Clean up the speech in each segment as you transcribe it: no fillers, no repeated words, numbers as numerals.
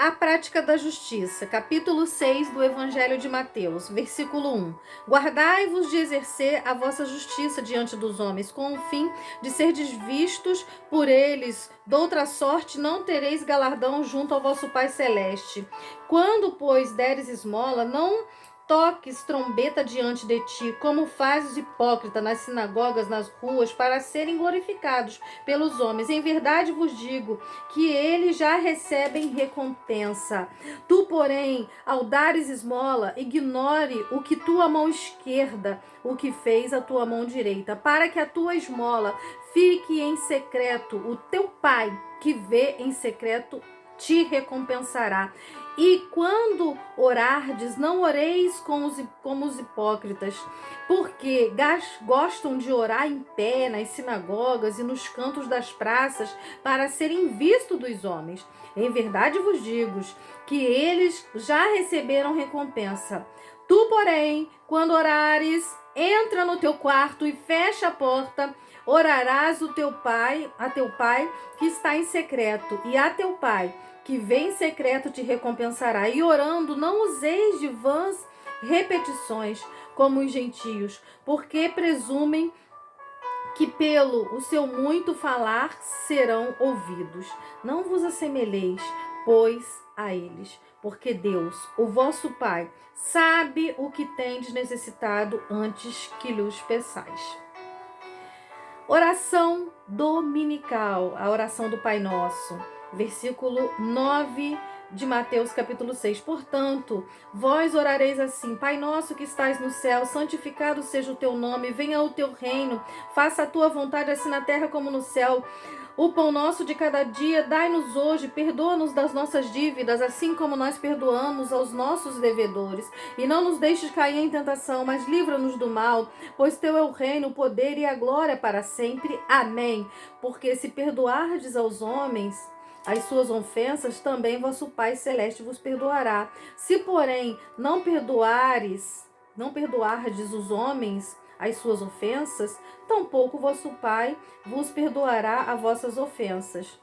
A prática da justiça, capítulo 6 do Evangelho de Mateus, versículo 1. Guardai-vos de exercer a vossa justiça diante dos homens, com o fim de serdes vistos por eles. Doutra sorte não tereis galardão junto ao vosso Pai Celeste. Quando, pois, deres esmola, não toques trombeta diante de ti, como fazem os hipócritas nas sinagogas, nas ruas, para serem glorificados pelos homens. Em verdade vos digo que eles já recebem recompensa. Tu, porém, ao dares esmola, ignore o que tua mão esquerda, o que fez a tua mão direita, para que a tua esmola fique em secreto. O teu Pai, que vê em secreto, te recompensará. E quando orardes, não oreis como os hipócritas, porque gostam de orar em pé nas sinagogas e nos cantos das praças para serem vistos dos homens. Em verdade vos digo que eles já receberam recompensa. Tu, porém, quando orares, entra no teu quarto e fecha a porta. Orarás a teu pai que está em secreto, e a teu pai que vem em secreto te recompensará. E orando, não useis de vãs repetições, como os gentios, porque presumem que pelo o seu muito falar serão ouvidos. Não vos assemelheis, pois, a eles, porque Deus, o vosso Pai, sabe o que tendes necessitado antes que lhes peçais. Oração dominical, a oração do Pai Nosso. Versículo 9 de Mateus, capítulo 6. Portanto, vós orareis assim: Pai nosso que estais no céu, santificado seja o teu nome, venha o teu reino, faça a tua vontade assim na terra como no céu. O pão nosso de cada dia, dai-nos hoje, perdoa-nos das nossas dívidas, assim como nós perdoamos aos nossos devedores. E não nos deixes cair em tentação, mas livra-nos do mal, pois teu é o reino, o poder e a glória para sempre. Amém. Porque se perdoardes aos homens as suas ofensas, também vosso Pai Celeste vos perdoará. Se, porém, não perdoardes os homens as suas ofensas, tampouco vosso Pai vos perdoará as vossas ofensas.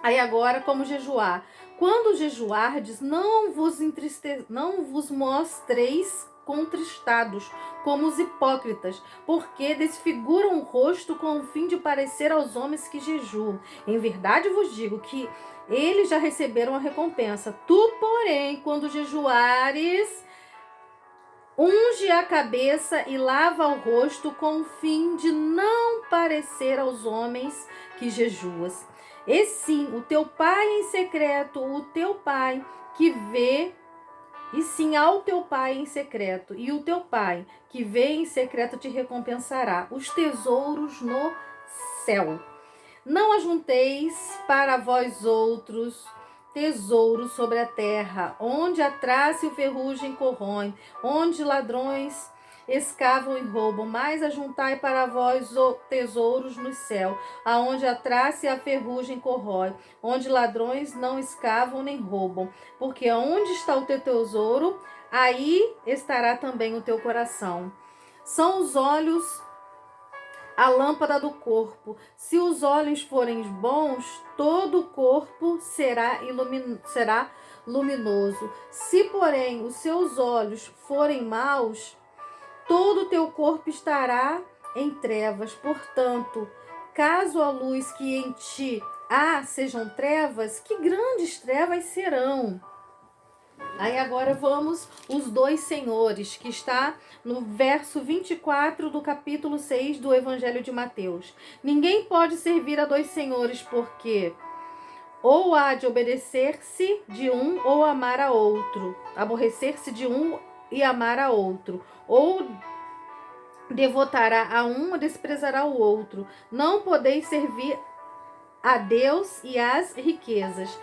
Aí agora, como jejuar? Quando jejuardes, não vos mostreis contristados, como os hipócritas, porque desfiguram o rosto com o fim de parecer aos homens que jejuam. Em verdade vos digo que eles já receberam a recompensa. Tu, porém, quando jejuares, unge a cabeça e lava o rosto com o fim de não parecer aos homens que jejuas. E sim, o teu Pai em secreto, o teu Pai que vê, e sim ao teu Pai em secreto, e o teu Pai que vê em secreto te recompensará os tesouros no céu. Não ajunteis para vós outros tesouros sobre a terra, onde a traça e o ferrugem corroem, onde ladrões escavam e roubam, mas ajuntai para vós tesouros no céu, aonde a traça e a ferrugem corrói, onde ladrões não escavam nem roubam, porque onde está o teu tesouro, aí estará também o teu coração. São os olhos a lâmpada do corpo. Se os olhos forem bons, todo o corpo será luminoso. Se, porém, os seus olhos forem maus, todo o teu corpo estará em trevas. Portanto, caso a luz que em ti há sejam trevas, que grandes trevas serão. Aí agora vamos os dois senhores, que está no verso 24 do capítulo 6 do Evangelho de Mateus. Ninguém pode servir a dois senhores, porque ou há de obedecer-se de um ou amar a outro, aborrecer-se de um e amar a outro, ou devotará a um ou desprezará o outro. Não podeis servir a Deus e às riquezas.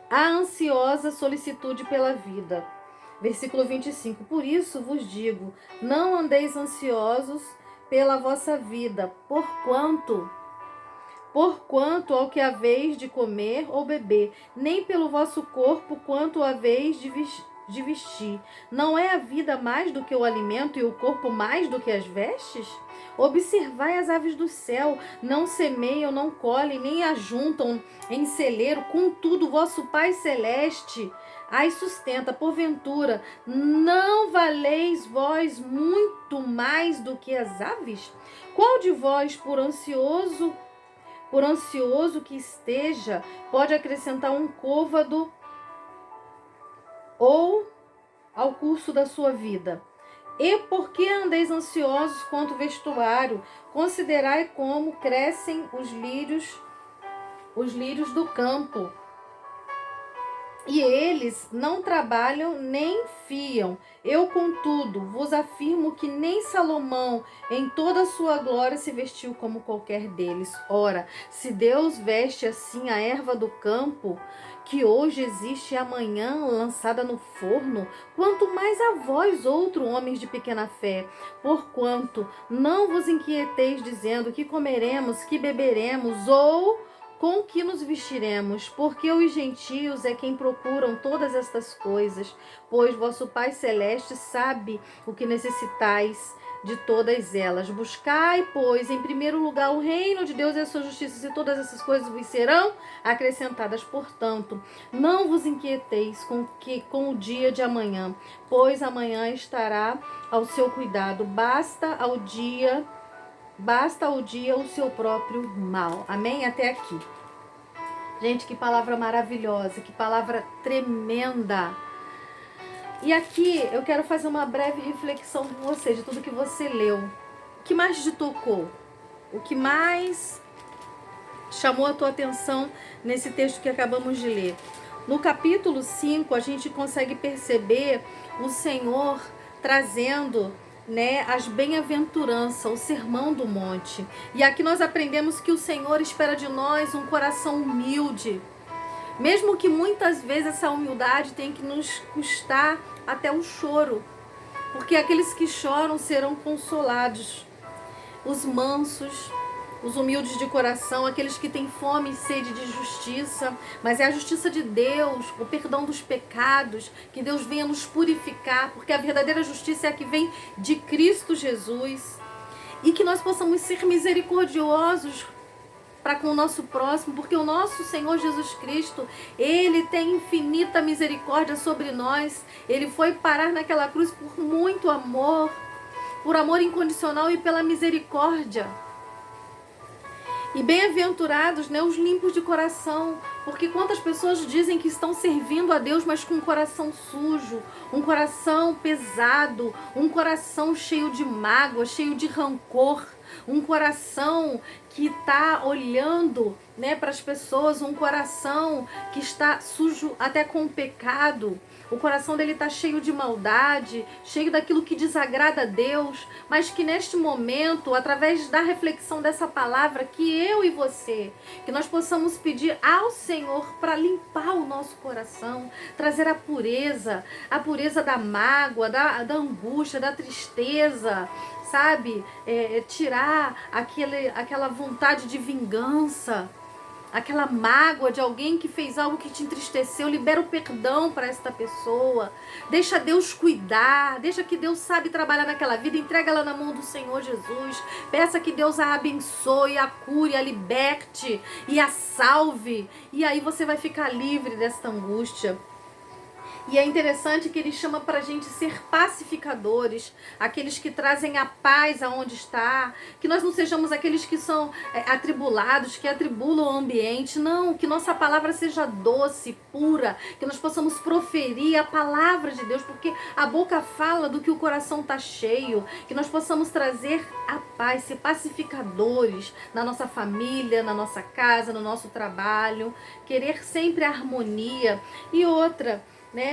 A ansiosa solicitude pela vida. Versículo 25. Por isso vos digo, não andeis ansiosos pela vossa vida, porquanto ao que haveis de comer ou beber, nem pelo vosso corpo, quanto haveis de vestir? Não é a vida mais do que o alimento e o corpo mais do que as vestes? Observai as aves do céu, não semeiam, não colhem, nem ajuntam em celeiro, contudo vosso Pai Celeste as sustenta. Porventura, não valeis vós muito mais do que as aves? Qual de vós, por ansioso que esteja, pode acrescentar um côvado ou ao curso da sua vida? E por que andeis ansiosos quanto vestuário? Considerai como crescem os lírios do campo. E eles não trabalham nem fiam. Eu, contudo, vos afirmo que nem Salomão, em toda a sua glória, se vestiu como qualquer deles. Ora, se Deus veste assim a erva do campo, que hoje existe e amanhã lançada no forno, quanto mais a vós, outro homens de pequena fé. Porquanto não vos inquieteis dizendo que comeremos, que beberemos, ou com que nos vestiremos? Porque os gentios é quem procuram todas estas coisas, pois vosso Pai Celeste sabe o que necessitais de todas elas. Buscai, pois, em primeiro lugar o reino de Deus e a sua justiça, e todas essas coisas vos serão acrescentadas. Portanto, não vos inquieteis com o dia de amanhã, pois amanhã estará ao seu cuidado. Basta ao dia o seu próprio mal. Amém? Até aqui. Gente, que palavra maravilhosa, que palavra tremenda. E aqui eu quero fazer uma breve reflexão com você de tudo que você leu. O que mais te tocou? O que mais chamou a tua atenção nesse texto que acabamos de ler? No capítulo 5, a gente consegue perceber o Senhor trazendo, as bem-aventuranças, o sermão do monte. E aqui nós aprendemos que o Senhor espera de nós um coração humilde, mesmo que muitas vezes essa humildade tenha que nos custar até o choro, porque aqueles que choram serão consolados. Os mansos, os humildes de coração, aqueles que têm fome e sede de justiça, mas é a justiça de Deus, o perdão dos pecados, que Deus venha nos purificar, porque a verdadeira justiça é a que vem de Cristo Jesus, e que nós possamos ser misericordiosos para com o nosso próximo, porque o nosso Senhor Jesus Cristo, Ele tem infinita misericórdia sobre nós. Ele foi parar naquela cruz por muito amor, por amor incondicional e pela misericórdia. E bem-aventurados, os limpos de coração, porque quantas pessoas dizem que estão servindo a Deus, mas com um coração sujo, um coração pesado, um coração cheio de mágoa, cheio de rancor, um coração que está olhando, para as pessoas, um coração que está sujo até com o pecado. O coração dele está cheio de maldade, cheio daquilo que desagrada a Deus, mas que neste momento, através da reflexão dessa palavra, que eu e você, que nós possamos pedir ao Senhor para limpar o nosso coração, trazer a pureza da mágoa, da angústia, da tristeza, sabe? Tirar aquela vontade de vingança, aquela mágoa de alguém que fez algo que te entristeceu. Libera o perdão para esta pessoa. Deixa Deus cuidar. Deixa que Deus sabe trabalhar naquela vida. Entrega ela na mão do Senhor Jesus. Peça que Deus a abençoe, a cure, a liberte e a salve. E aí você vai ficar livre desta angústia. E é interessante que ele chama para a gente ser pacificadores, aqueles que trazem a paz aonde está, que nós não sejamos aqueles que são atribulados, que atribulam o ambiente. Não, que nossa palavra seja doce, pura, que nós possamos proferir a palavra de Deus, porque a boca fala do que o coração está cheio, que nós possamos trazer a paz, ser pacificadores na nossa família, na nossa casa, no nosso trabalho, querer sempre a harmonia. E outra,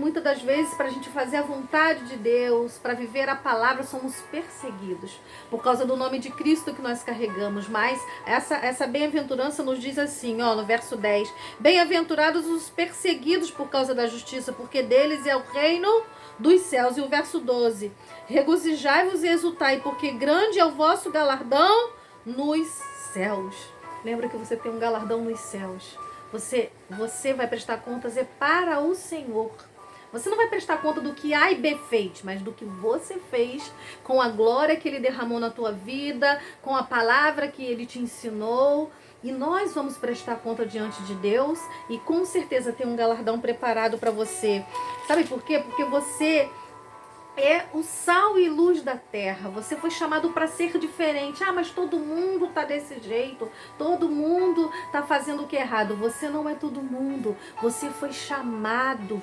muitas das vezes, para a gente fazer a vontade de Deus, para viver a palavra, somos perseguidos por causa do nome de Cristo que nós carregamos. Mas essa bem-aventurança nos diz assim, no verso 10: bem-aventurados os perseguidos por causa da justiça, porque deles é o reino dos céus. E o verso 12: regozijai-vos e exultai, porque grande é o vosso galardão nos céus. Lembra que você tem um galardão nos céus. Você vai prestar contas para o Senhor. Você não vai prestar conta do que A e B fez, mas do que você fez com a glória que ele derramou na tua vida, com a palavra que ele te ensinou. E nós vamos prestar conta diante de Deus e com certeza tem um galardão preparado para você. Sabe por quê? Porque você é o sal e luz da terra. Você foi chamado para ser diferente. Ah, mas todo mundo tá desse jeito. Todo mundo tá fazendo o que é errado. Você não é todo mundo. Você foi chamada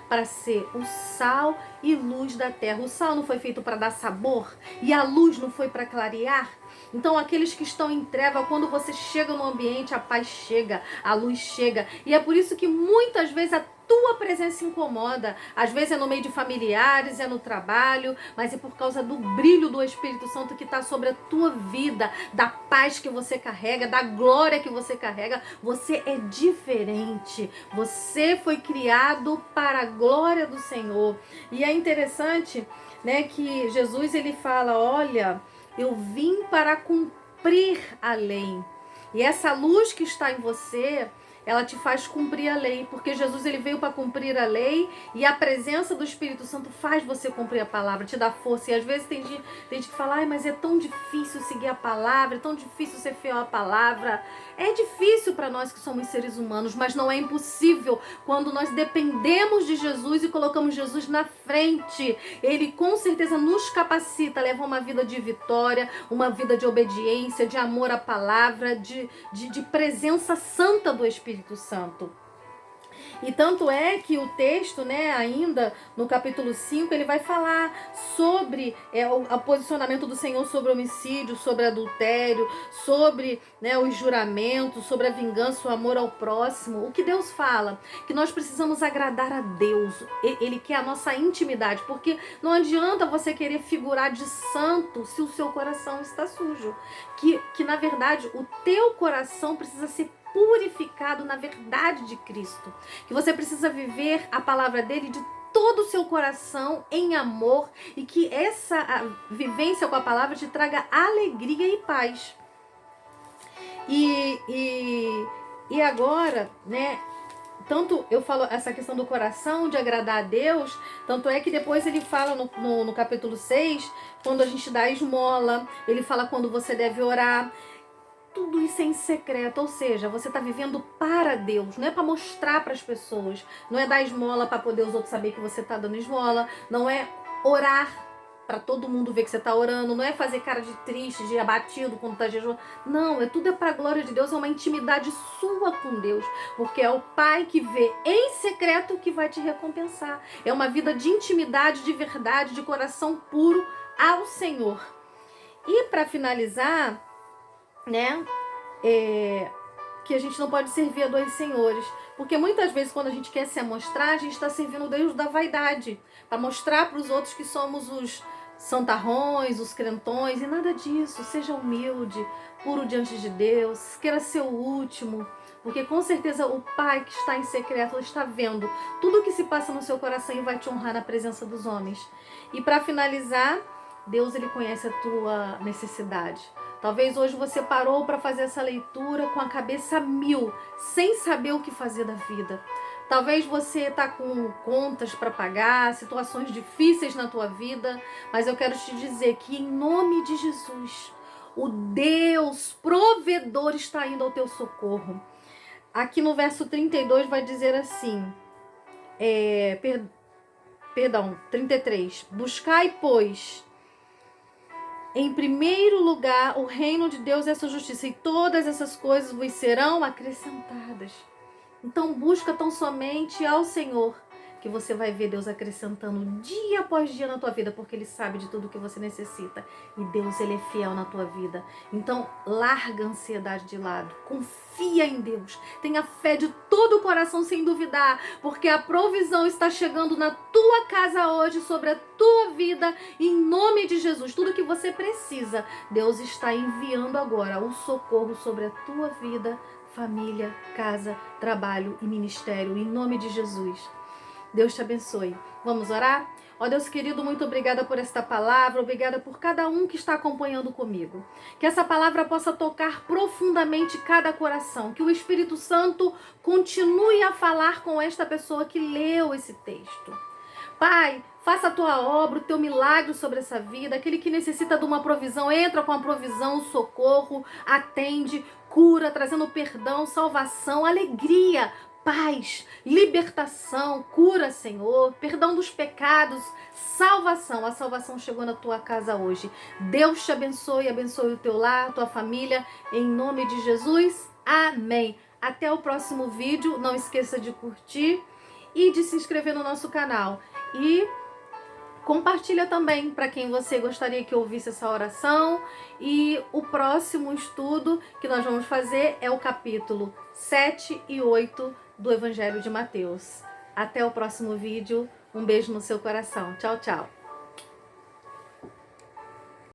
para ser o sal e luz da terra. O sal não foi feito para dar sabor e a luz não foi para clarear. Então, aqueles que estão em treva, quando você chega no ambiente, a paz chega, a luz chega. E é por isso que muitas vezes a tua presença incomoda. Às vezes é no meio de familiares, é no trabalho, mas é por causa do brilho do Espírito Santo que está sobre a tua vida, da paz que você carrega, da glória que você carrega. Você é diferente. Você foi criado para a glória do Senhor. E é interessante, né, que Jesus ele fala, olha, eu vim para cumprir a lei. E essa luz que está em você, ela te faz cumprir a lei, porque Jesus ele veio para cumprir a lei e a presença do Espírito Santo faz você cumprir a palavra, te dá força. E às vezes tem gente que fala, ai, mas é tão difícil seguir a palavra, é tão difícil ser fiel à palavra. É difícil para nós que somos seres humanos, mas não é impossível quando nós dependemos de Jesus e colocamos Jesus na frente. Ele com certeza nos capacita a levar uma vida de vitória, uma vida de obediência, de amor à palavra, de presença santa do Espírito Santo. E tanto é que o texto, né, ainda no capítulo 5, ele vai falar sobre o posicionamento do Senhor sobre o homicídio, sobre adultério, sobre, né, os juramentos, sobre a vingança, o amor ao próximo. O que Deus fala? Que nós precisamos agradar a Deus. Ele quer a nossa intimidade, porque não adianta você querer figurar de santo se o seu coração está sujo. Que na verdade, o teu coração precisa ser purificado na verdade de Cristo, que você precisa viver a palavra dele de todo o seu coração em amor e que essa vivência com a palavra te traga alegria e paz. E agora, né, tanto eu falo essa questão do coração, de agradar a Deus, tanto é que depois ele fala no capítulo 6, quando a gente dá esmola, ele fala quando você deve orar. Tudo isso é em secreto, ou seja, você está vivendo para Deus, não é para mostrar para as pessoas, não é dar esmola para poder os outros saber que você está dando esmola, não é orar para todo mundo ver que você está orando, não é fazer cara de triste, de abatido quando está jejuando, não, tudo é para a glória de Deus, é uma intimidade sua com Deus, porque é o Pai que vê em secreto que vai te recompensar, é uma vida de intimidade, de verdade, de coração puro ao Senhor. E para finalizar, né, que a gente não pode servir a dois senhores, porque muitas vezes quando a gente quer se amostrar, a gente está servindo o Deus da vaidade, para mostrar para os outros que somos os santarrões, os crentões, e nada disso. Seja humilde, puro diante de Deus, queira ser o último, porque com certeza o Pai que está em secreto está vendo tudo o que se passa no seu coração e vai te honrar na presença dos homens. E para finalizar, Deus ele conhece a tua necessidade. Talvez hoje você parou para fazer essa leitura com a cabeça a mil, sem saber o que fazer da vida. Talvez você está com contas para pagar, situações difíceis na tua vida, mas eu quero te dizer que em nome de Jesus, o Deus provedor está indo ao teu socorro. Aqui no verso 32 vai dizer assim, 33, buscai, pois, em primeiro lugar, o reino de Deus e a sua justiça, e todas essas coisas vos serão acrescentadas. Então busca tão somente ao Senhor, que você vai ver Deus acrescentando dia após dia na tua vida, porque Ele sabe de tudo que você necessita. E Deus, Ele é fiel na tua vida. Então larga a ansiedade de lado, confia em Deus, tenha fé de todo o coração sem duvidar, porque a provisão está chegando na tua casa hoje, sobre a tua vida, em nome de Jesus. Tudo que você precisa, Deus está enviando agora o socorro sobre a tua vida, família, casa, trabalho e ministério, em nome de Jesus. Deus te abençoe. Vamos orar? Ó Deus querido, muito obrigada por esta palavra, obrigada por cada um que está acompanhando comigo. Que essa palavra possa tocar profundamente cada coração, que o Espírito Santo continue a falar com esta pessoa que leu esse texto. Pai, faça a tua obra, o teu milagre sobre essa vida. Aquele que necessita de uma provisão, entra com a provisão, socorro, atende, cura, trazendo perdão, salvação, alegria, paz, libertação, cura, Senhor, perdão dos pecados, salvação. A salvação chegou na tua casa hoje. Deus te abençoe, abençoe o teu lar, a tua família, em nome de Jesus. Amém. Até o próximo vídeo. Não esqueça de curtir e de se inscrever no nosso canal. E compartilha também para quem você gostaria que ouvisse essa oração. E o próximo estudo que nós vamos fazer é o capítulo 7 e 8 do Evangelho de Mateus. Até o próximo vídeo. Um beijo no seu coração. Tchau, tchau.